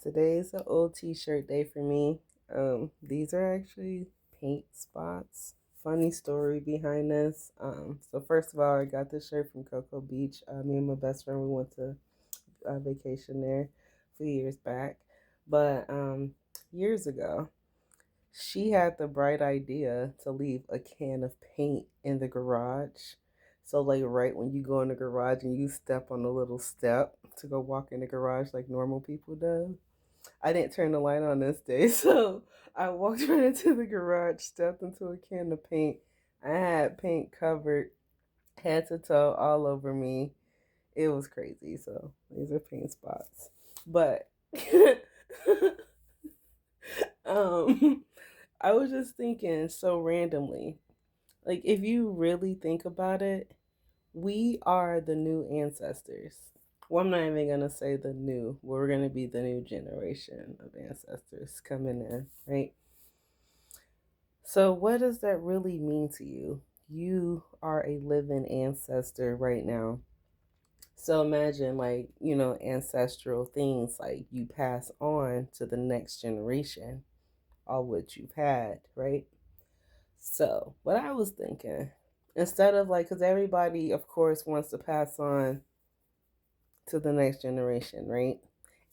Today's an old t-shirt day for me. These are actually paint spots. Funny story behind this. So first of all, I got this shirt from Cocoa Beach. Me and my best friend, we went to vacation there a few years back. But years ago, she had the bright idea to leave a can of paint in the garage. So like right when you go in the garage and you step on the little step to go walk in the garage like normal people do, I didn't turn the light on this day, so I walked right into the garage, stepped into a can of paint. I had paint covered head to toe all over me. It was crazy. So these are paint spots. But um I was just thinking so randomly. Like if you really think about it, we are the new ancestors. Well, I'm not even gonna say the new. We're gonna be the new generation of ancestors coming in, right? So, what does that really mean to you? You are a living ancestor right now. So, imagine, like, ancestral things like you pass on to the next generation, all what you've had, right? So, what I was thinking, instead of like, because everybody, of course, wants to pass on to the next generation, right?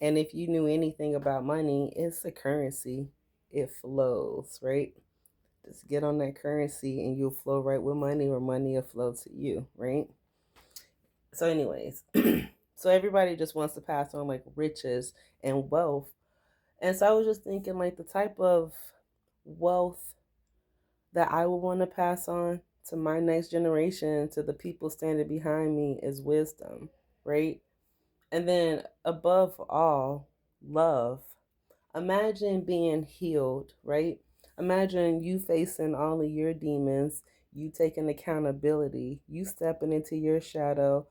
And if you knew anything about money, it's a currency. It flows, right? Just get on that currency and you'll flow right with money, or money will flow to you, right? So, anyways, so everybody just wants to pass on like riches and wealth. And so I was just thinking like the type of wealth that I would want to pass on to my next generation, to the people standing behind me, is wisdom, right? And then above all, love. Imagine being healed, right? Imagine you facing all of your demons, you taking accountability, you stepping into your shadow,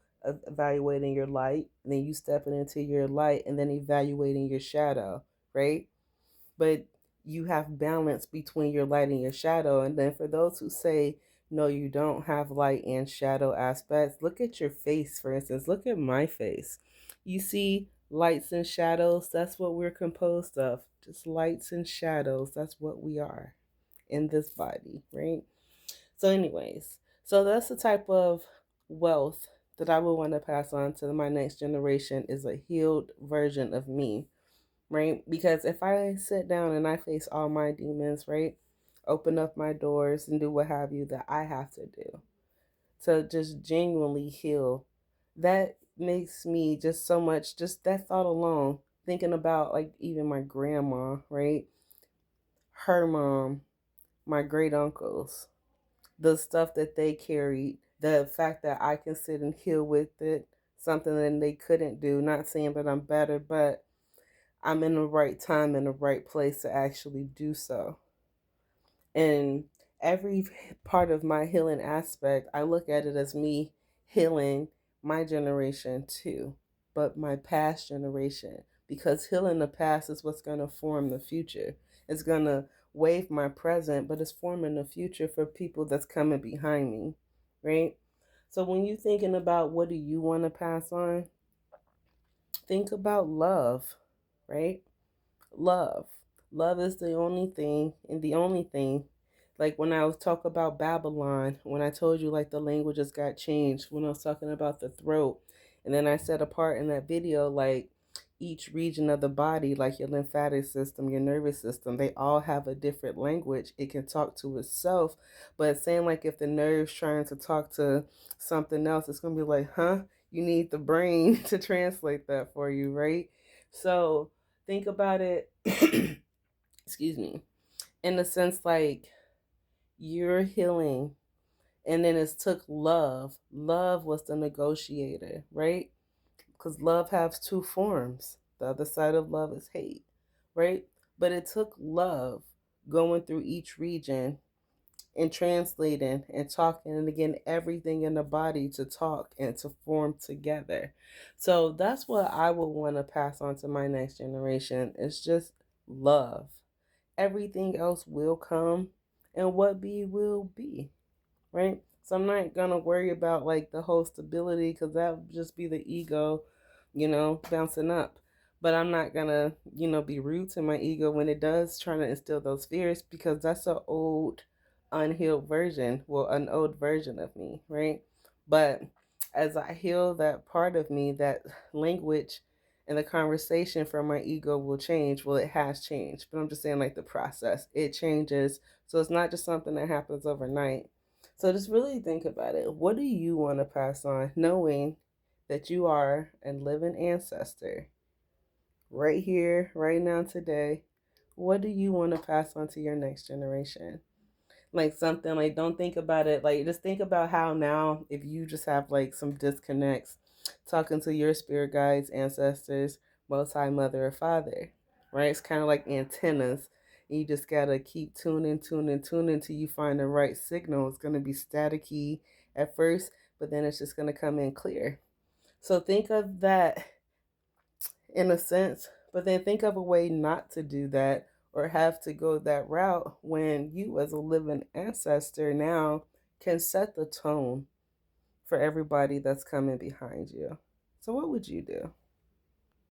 evaluating your light, and then you stepping into your light and then evaluating your shadow, right? But you have balance between your light and your shadow. And then for those who say, no, you don't have light and shadow aspects, look at your face, for instance. Look at my face. You see lights and shadows? That's what we're composed of. Just lights and shadows. That's what we are in this body, right? So, anyways, so that's the type of wealth that I would want to pass on to my next generation, is a healed version of me, right? Because if I sit down and I face all my demons, right, open up my doors and do what have you that I have to do to just genuinely heal, that makes me just so much, just that thought alone, thinking about like even my grandma, right? Her mom, my great uncles, the stuff that they carried, the fact that I can sit and heal with it, something that they couldn't do. Not saying that I'm better, but I'm in the right time, in the right place to actually do so. And every part of my healing aspect, I look at it as me healing my generation too, but my past generation. Because healing the past is what's going to form the future. It's going to wave my present, but it's forming the future for people that's coming behind me, right? So when you're thinking about what do you want to pass on, think about love, right? Love. Love is the only thing, and the only thing. Like when I was talking about Babylon, when I told you like the languages got changed, when I was talking about the throat, and then I said a part in that video like each region of the body, like your lymphatic system, your nervous system, they all have a different language. It can talk to itself, but it's saying like if the nerve's trying to talk to something else, it's gonna be like, huh? You need the brain to translate that for you, right? So think about it, excuse me, in the sense like you're healing, and then it took love. Love was the negotiator, right? Because love has two forms. The other side of love is hate, right? But it took love going through each region and translating and talking and again everything in the body to talk and to form together. So that's what I would want to pass on to my next generation. It's just love. Everything else will come, and what be will be, right? So I'm not gonna worry about like the whole stability, because that would just be the ego, bouncing up. But I'm not gonna, be rude to my ego when it does try to instill those fears, because that's an old, unhealed version. Well, an old version of me, right? But as I heal that part of me, that language and the conversation from my ego will change. Well, it has changed, but I'm just saying, like, the process, it changes. So it's not just something that happens overnight. So just really think about it. What do you want to pass on, knowing that you are a living ancestor right here, right now, today? What do you want to pass on to your next generation? Like something, like, don't think about it, like, just think about how now, if you just have like some disconnects, talking to your spirit guides, ancestors, most high, mother or father, right? It's kind of like antennas. You just gotta keep tuning till you find the right signal. It's gonna be staticky at first, but then it's just gonna come in clear. So think of that in a sense, but then think of a way not to do that or have to go that route, when you, as a living ancestor, now can set the tone for everybody that's coming behind you. So, what would you do?